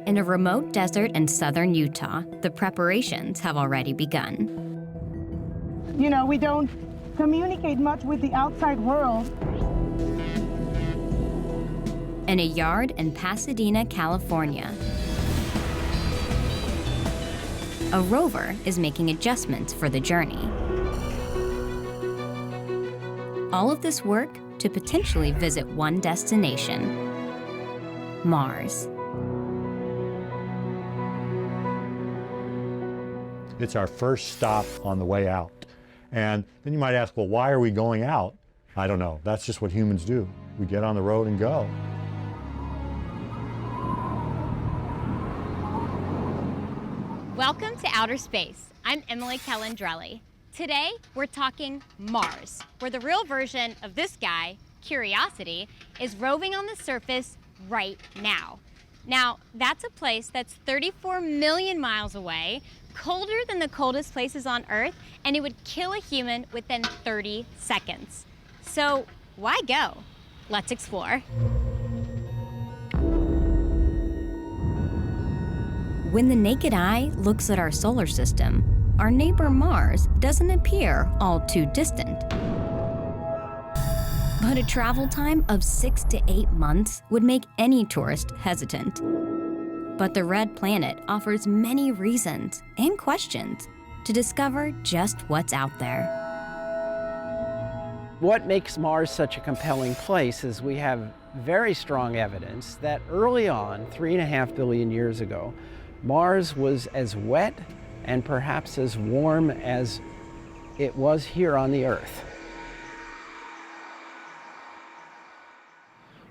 In a remote desert in southern Utah, the preparations have already begun. You know, we don't communicate much with the outside world. In a yard in Pasadena, California, a rover is making adjustments for the journey. All of this work to potentially visit one destination, Mars. It's our first stop on the way out. And then you might ask, well, why are we going out? I don't know. That's just what humans do. We get on the road and go. Welcome to Outer Space. I'm Emily Calandrelli. Today, we're talking Mars, where the real version of this guy, Curiosity, is roving on the surface right now. Now, that's a place that's 34 million miles away, colder than the coldest places on Earth, and it would kill a human within 30 seconds. So, why go? Let's explore. When the naked eye looks at our solar system, our neighbor Mars doesn't appear all too distant. But a travel time of 6 to 8 months would make any tourist hesitant. But the red planet offers many reasons and questions to discover just what's out there. What makes Mars such a compelling place is we have very strong evidence that early on, 3.5 billion years ago, Mars was as wet and perhaps as warm as it was here on the Earth.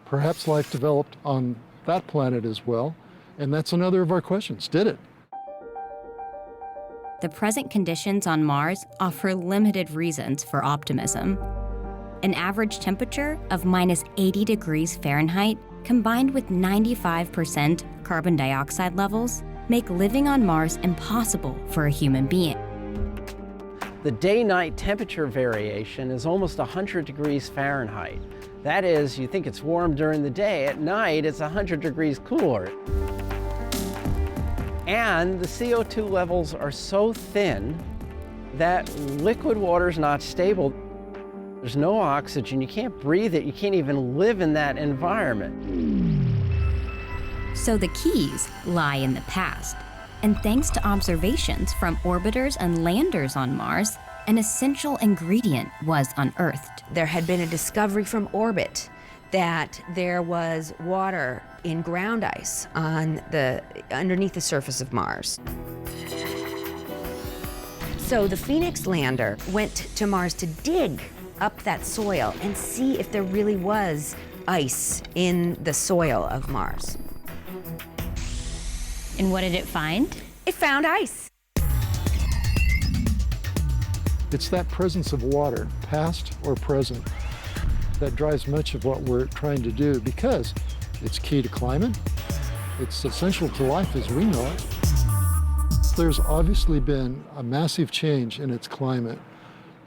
Perhaps life developed on that planet as well, and that's another of our questions. Did it? The present conditions on Mars offer limited reasons for optimism. An average temperature of -80 degrees Fahrenheit combined with 95% carbon dioxide levels make living on Mars impossible for a human being. The day-night temperature variation is almost 100 degrees Fahrenheit. That is, you think it's warm during the day, at night it's 100 degrees cooler. And the CO2 levels are so thin that liquid water's not stable. There's no oxygen, you can't breathe it, you can't even live in that environment. So the keys lie in the past. And thanks to observations from orbiters and landers on Mars, an essential ingredient was unearthed. There had been a discovery from orbit that there was water in ground ice underneath the surface of Mars. So the Phoenix lander went to Mars to dig up that soil and see if there really was ice in the soil of Mars. And what did it find? It found ice. It's that presence of water, past or present, that drives much of what we're trying to do because it's key to climate, it's essential to life as we know it. There's obviously been a massive change in its climate,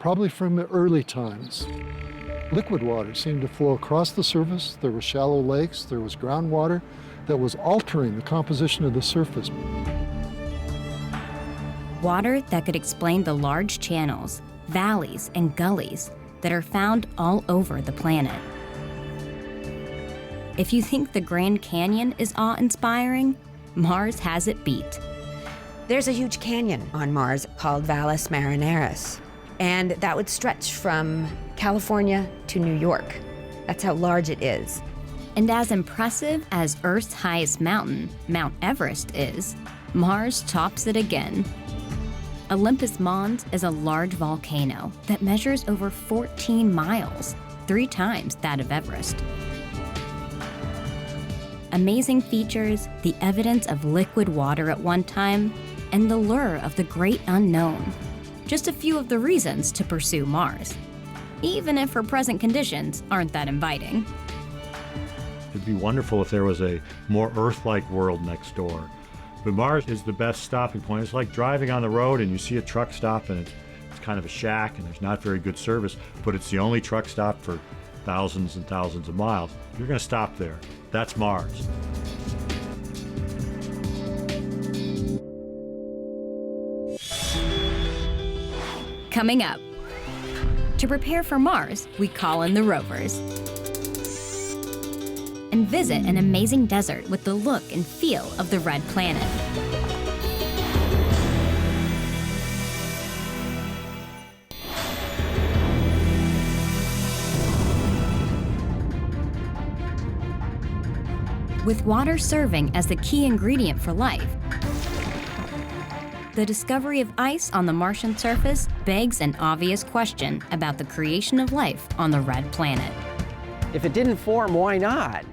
probably from the early times. Liquid water seemed to flow across the surface. There were shallow lakes, there was groundwater that was altering the composition of the surface. Water that could explain the large channels, valleys, and gullies that are found all over the planet. If you think the Grand Canyon is awe-inspiring, Mars has it beat. There's a huge canyon on Mars called Valles Marineris, and that would stretch from California to New York. That's how large it is. And as impressive as Earth's highest mountain, Mount Everest, is, Mars tops it again. Olympus Mons is a large volcano that measures over 14 miles, 3 times that of Everest. Amazing features, the evidence of liquid water at one time, and the lure of the great unknown. Just a few of the reasons to pursue Mars, even if her present conditions aren't that inviting. It'd be wonderful if there was a more Earth-like world next door. But Mars is the best stopping point. It's like driving on the road and you see a truck stop and it's kind of a shack and there's not very good service, but it's the only truck stop for thousands and thousands of miles. You're going to stop there. That's Mars. Coming up. To prepare for Mars, we call in the rovers. And visit an amazing desert with the look and feel of the red planet. With water serving as the key ingredient for life, the discovery of ice on the Martian surface begs an obvious question about the creation of life on the red planet. If it didn't form, why not?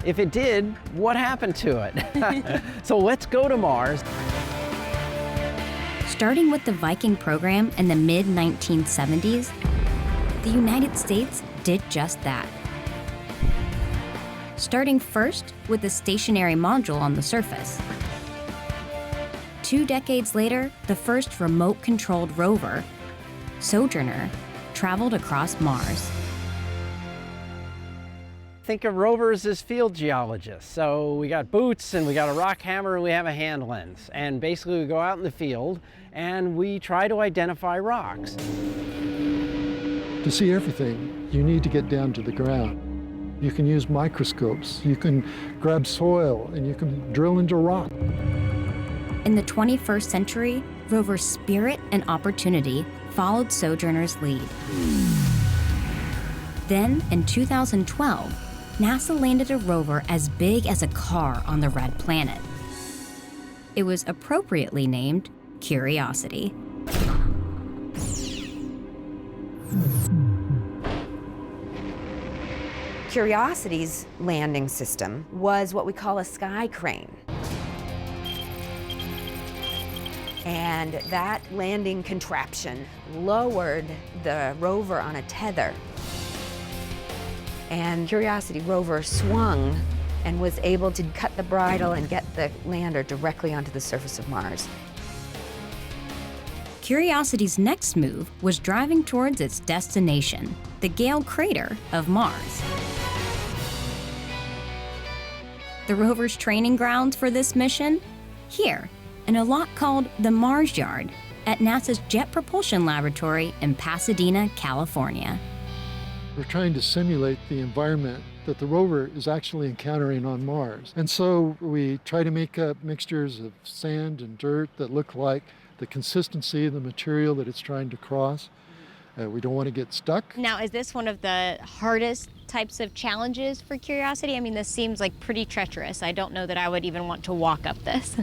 If it did, what happened to it? So let's go to Mars. Starting with the Viking program in the mid-1970s, the United States did just that. Starting first with a stationary module on the surface. 2 decades later, the first remote-controlled rover, Sojourner, traveled across Mars. Think of rovers as field geologists. So we got boots and we got a rock hammer and we have a hand lens. And basically we go out in the field and we try to identify rocks. To see everything, you need to get down to the ground. You can use microscopes, you can grab soil, and you can drill into rock. In the 21st century, rover Spirit and Opportunity followed Sojourner's lead. Then, in 2012, NASA landed a rover as big as a car on the red planet. It was appropriately named Curiosity. Curiosity's landing system was what we call a sky crane. And that landing contraption lowered the rover on a tether. And Curiosity rover swung and was able to cut the bridle and get the lander directly onto the surface of Mars. Curiosity's next move was driving towards its destination, the Gale crater of Mars. The rover's training grounds for this mission? Here, in a lot called the Mars Yard at NASA's Jet Propulsion Laboratory in Pasadena, California. We're trying to simulate the environment that the rover is actually encountering on Mars. And so we try to make up mixtures of sand and dirt that look like the consistency of the material that it's trying to cross. We don't want to get stuck. Now, is this one of the hardest types of challenges for Curiosity? I mean, this seems like pretty treacherous. I don't know that I would even want to walk up this.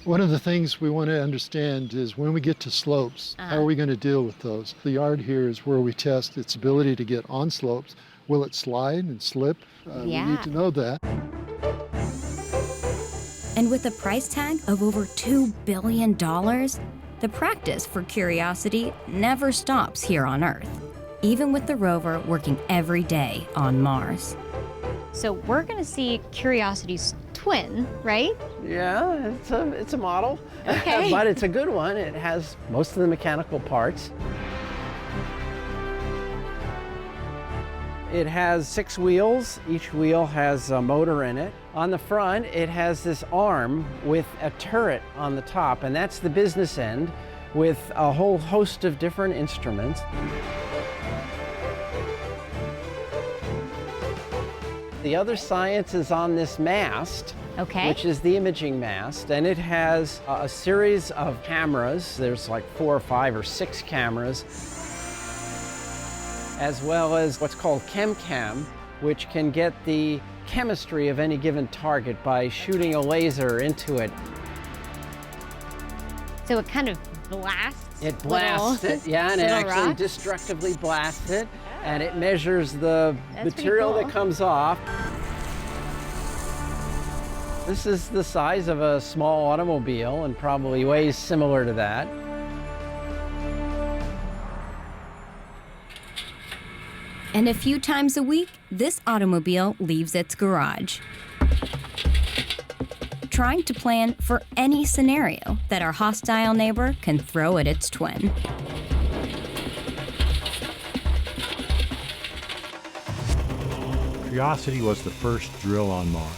One of the things we want to understand is when we get to slopes, how are we going to deal with those? The yard here is where we test its ability to get on slopes. Will it slide and slip? We need to know that. And with a price tag of over $2 billion, the practice for Curiosity never stops here on Earth, even with the rover working every day on Mars. So we're going to see Curiosity's twin, right? Yeah, it's a model, Okay. but it's a good one. It has most of the mechanical parts. It has 6 wheels. Each wheel has a motor in it. On the front, it has this arm with a turret on the top, and that's the business end with a whole host of different instruments. The other science is on this mast, which is the imaging mast, and it has a series of cameras. There's like 4 or 5 or 6 cameras, as well as what's called ChemCam, which can get the chemistry of any given target by shooting a laser into it. So it kind of blasts. It blasts it, yeah, and it actually destructively blasts it, and it measures the material that comes off. This is the size of a small automobile and probably weighs similar to that. And a few times a week, this automobile leaves its garage, trying to plan for any scenario that our hostile neighbor can throw at its twin. Curiosity was the first drill on Mars.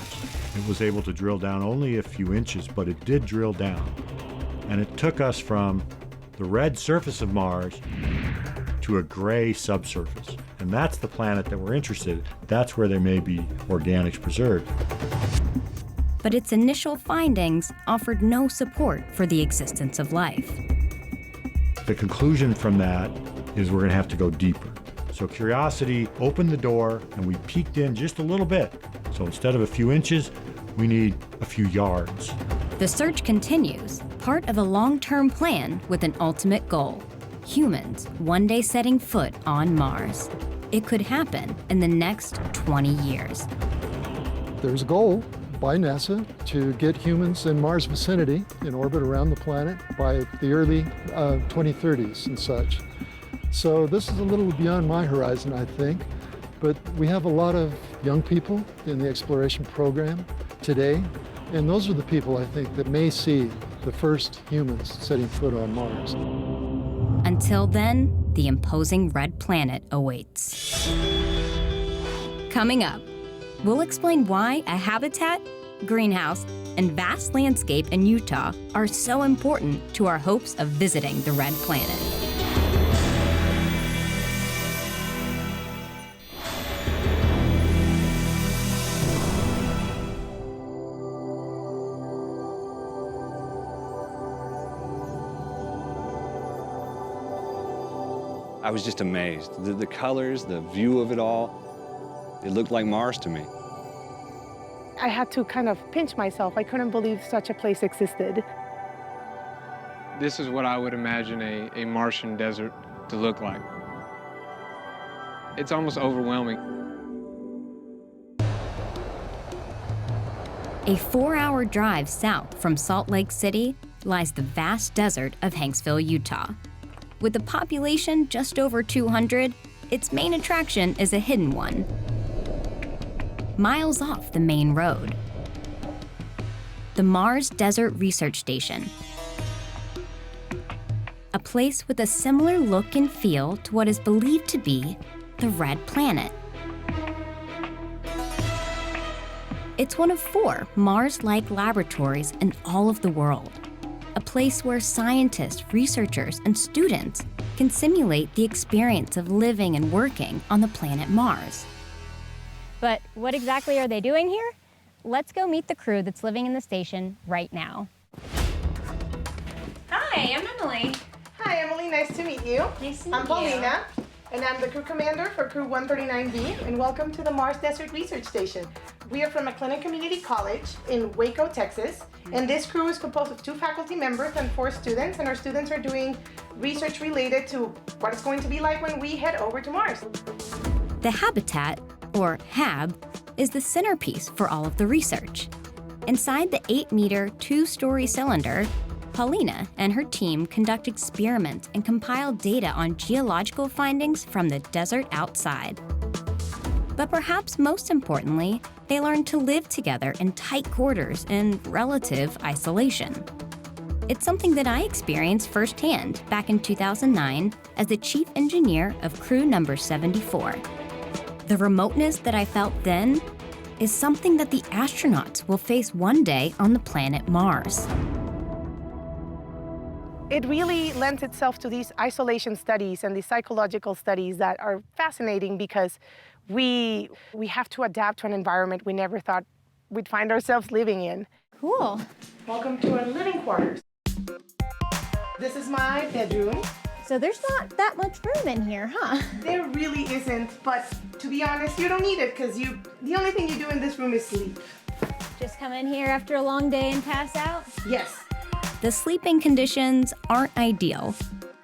It was able to drill down only a few inches, but it did drill down. And it took us from the red surface of Mars to a gray subsurface. And that's the planet that we're interested in. That's where there may be organics preserved. But its initial findings offered no support for the existence of life. The conclusion from that is we're going to have to go deeper. So Curiosity opened the door and we peeked in just a little bit. So instead of a few inches, we need a few yards. The search continues, part of a long-term plan with an ultimate goal: humans one day setting foot on Mars. It could happen in the next 20 years. There's a goal by NASA to get humans in Mars vicinity in orbit around the planet by the early 2030s and such. So this is a little beyond my horizon, I think, but we have a lot of young people in the exploration program today, and those are the people, I think, that may see the first humans setting foot on Mars. Until then, the imposing red planet awaits. Coming up, we'll explain why a habitat, greenhouse, and vast landscape in Utah are so important to our hopes of visiting the red planet. I was just amazed. The colors, the view of it all, it looked like Mars to me. I had to kind of pinch myself. I couldn't believe such a place existed. This is what I would imagine a Martian desert to look like. It's almost overwhelming. A 4-hour drive south from Salt Lake City lies the vast desert of Hanksville, Utah. With a population just over 200, its main attraction is a hidden one. Miles off the main road, the Mars Desert Research Station. A place with a similar look and feel to what is believed to be the Red Planet. It's one of 4 Mars-like laboratories in all of the world. A place where scientists, researchers, and students can simulate the experience of living and working on the planet Mars. But what exactly are they doing here? Let's go meet the crew that's living in the station right now. Hi, I'm Emily. Hi, Emily. Nice to meet you. Nice to meet I'm you. Paulina, and I'm the crew commander for Crew 139B, and welcome to the Mars Desert Research Station. We are from McLennan Community College in Waco, Texas, and this crew is composed of 2 faculty members and 4 students, and our students are doing research related to what it's going to be like when we head over to Mars. The habitat, or HAB, is the centerpiece for all of the research. Inside the 8-meter, 2-story cylinder, Paulina and her team conduct experiments and compile data on geological findings from the desert outside. But perhaps most importantly, they learn to live together in tight quarters in relative isolation. It's something that I experienced firsthand back in 2009 as the chief engineer of crew number 74. The remoteness that I felt then is something that the astronauts will face one day on the planet Mars. It really lends itself to these isolation studies and these psychological studies that are fascinating because we have to adapt to an environment we never thought we'd find ourselves living in. Cool. Welcome to our living quarters. This is my bedroom. So there's not that much room in here, huh? There really isn't, but to be honest, you don't need it because the only thing you do in this room is sleep. Just come in here after a long day and pass out? Yes. The sleeping conditions aren't ideal,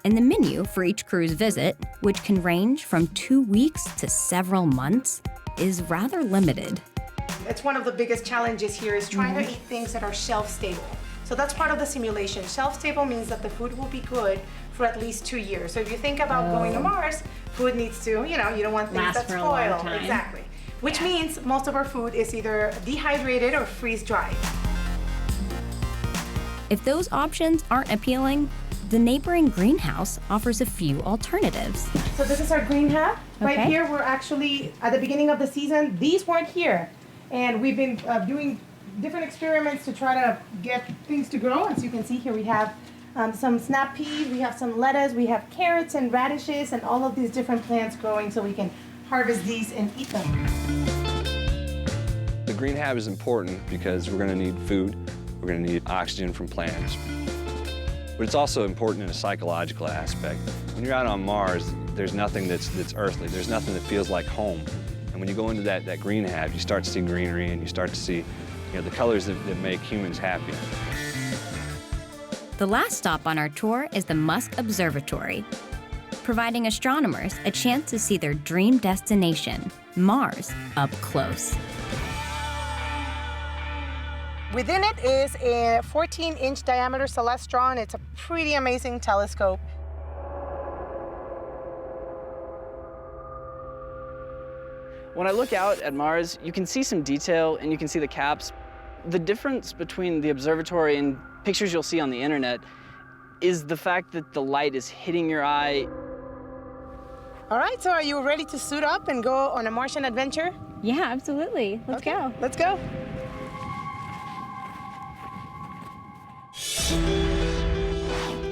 and the menu for each crew's visit, which can range from 2 weeks to several months, is rather limited. It's one of the biggest challenges here is trying to eat things that are shelf-stable. So that's part of the simulation. Shelf-stable means that the food will be good for at least 2 years. So if you think about going to Mars, food needs to, you don't want things Last that for a spoil. long time. Exactly. Which means most of our food is either dehydrated or freeze-dried. If those options aren't appealing, the neighboring greenhouse offers a few alternatives. So this is our green hub. Right Okay. here, we're actually, at the beginning of the season, these weren't here. And we've been doing different experiments to try to get things to grow. As you can see here, we have some snap peas, we have some lettuce, we have carrots and radishes and all of these different plants growing so we can harvest these and eat them. The green hab is important because we're going to need food, we're going to need oxygen from plants. But it's also important in a psychological aspect. When you're out on Mars, there's nothing that's earthly, there's nothing that feels like home. And when you go into that green hab, you start to see greenery and you start to see the colors that make humans happy. The last stop on our tour is the Musk Observatory, providing astronomers a chance to see their dream destination, Mars, up close. Within it is a 14-inch diameter celestron. It's a pretty amazing telescope. When I look out at Mars, you can see some detail and you can see the caps. The difference between the observatory and pictures you'll see on the internet is the fact that the light is hitting your eye. All right, so are you ready to suit up and go on a Martian adventure? Yeah, absolutely. Let's go. Let's go.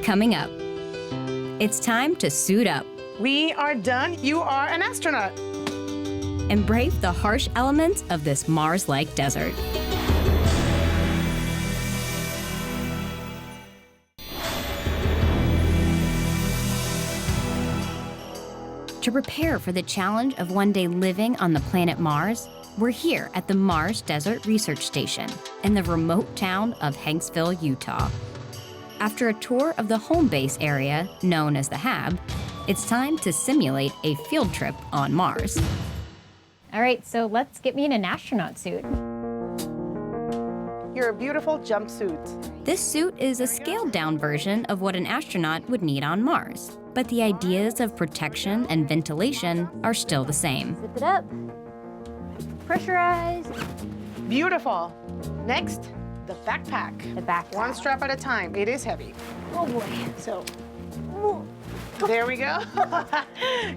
Coming up, it's time to suit up We are done. You are an astronaut. and brave the harsh elements of this Mars-like desert. To prepare for the challenge of one day living on the planet Mars, we're here at the Mars Desert Research Station in the remote town of Hanksville, Utah. After a tour of the home base area, known as the Hab, it's time to simulate a field trip on Mars. All right, so let's get me in an astronaut suit. Your beautiful jumpsuit. This suit is a scaled-down version of what an astronaut would need on Mars, but the ideas of protection and ventilation are still the same. Zip it up. Pressurized. Beautiful. Next, the backpack. The backpack. One strap at a time. It is heavy. Oh boy. So, there we go.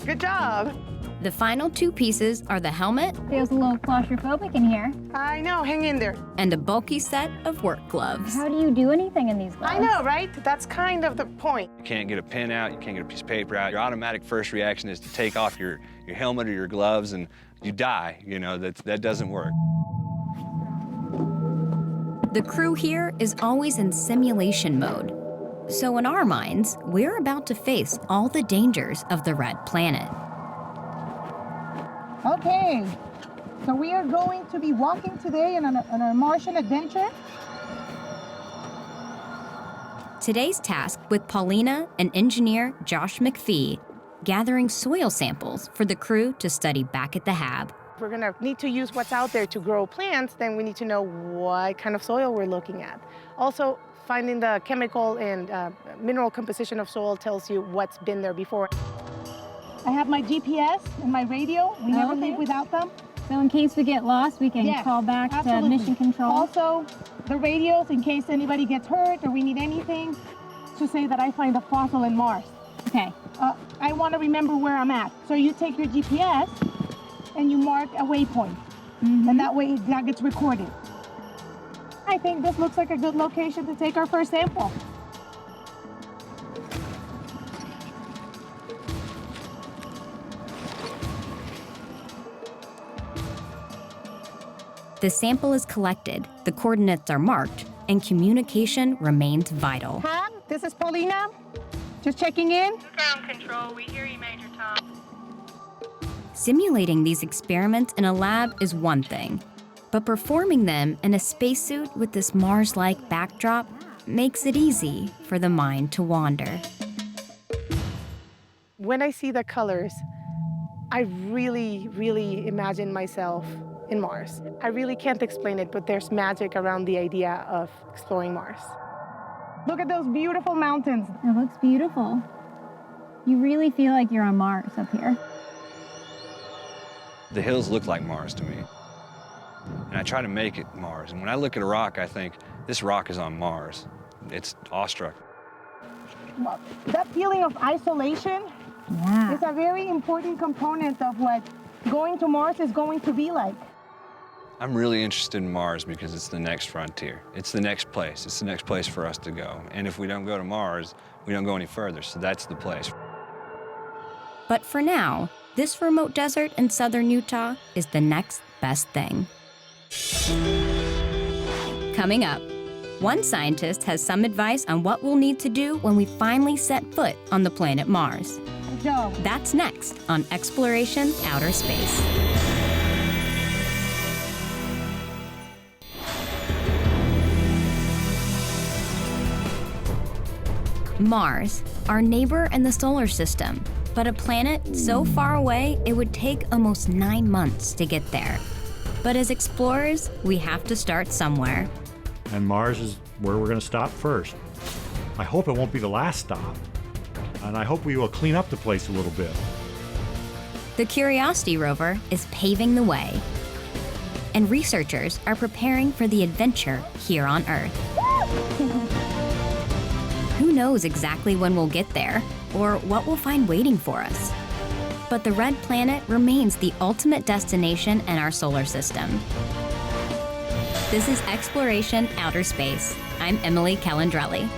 Good job. The final two pieces are the helmet Feels a little claustrophobic in here. I know, hang in there. and a bulky set of work gloves. How do you do anything in these gloves? I know, right? That's kind of the point. You can't get a pen out, you can't get a piece of paper out. Your automatic first reaction is to take off your helmet or your gloves and you die. You know, that doesn't work. The crew here is always in simulation mode. So in our minds, we're about to face all the dangers of the red planet. Okay, so we are going to be walking today on a Martian adventure. Today's task with Paulina and engineer Josh McPhee, gathering soil samples for the crew to study back at the Hab. If we're gonna need to use what's out there to grow plants, then we need to know what kind of soil we're looking at. Also, finding the chemical and mineral composition of soil tells you what's been there before. I have my GPS and my radio. We never Okay. leave without them. So in case we get lost, we can Yes, call back absolutely. to mission control. Also, the radios in case anybody gets hurt or we need anything to say that I find a fossil in Mars. Okay. I want to remember where I'm at. So you take your GPS and you mark a waypoint. And that way that gets recorded. I think this looks like a good location to take our first sample. The sample is collected, the coordinates are marked, and communication remains vital. Hi, this is Paulina. Just checking in. Ground control, we hear you, Major Tom. Simulating these experiments in a lab is one thing, but performing them in a spacesuit with this Mars-like backdrop makes it easy for the mind to wander. When I see the colors, I really, really imagine myself in Mars. I really can't explain it, but there's magic around the idea of exploring Mars. Look at those beautiful mountains. It looks beautiful. You really feel like you're on Mars up here. The hills look like Mars to me. And I try to make it Mars. And when I look at a rock, I think, this rock is on Mars. It's awestruck. Well, that feeling of isolation Yeah. is a very important component of what going to Mars is going to be like. I'm really interested in Mars because it's the next frontier. It's the next place. It's the next place for us to go. And if we don't go to Mars, we don't go any further, so that's the place. But for now, this remote desert in southern Utah is the next best thing. Coming up, one scientist has some advice on what we'll need to do when we finally set foot on the planet Mars. Go. That's next on Exploration Outer Space. Mars, our neighbor in the solar system, but a planet so far away it would take almost 9 months to get there. But as explorers, we have to start somewhere. And Mars is where we're going to stop first. I hope it won't be the last stop. And I hope we will clean up the place a little bit. The Curiosity rover is paving the way. And researchers are preparing for the adventure here on Earth. Who knows exactly when we'll get there, or what we'll find waiting for us. But the red planet remains the ultimate destination in our solar system. This is Exploration Outer Space. I'm Emily Calandrelli.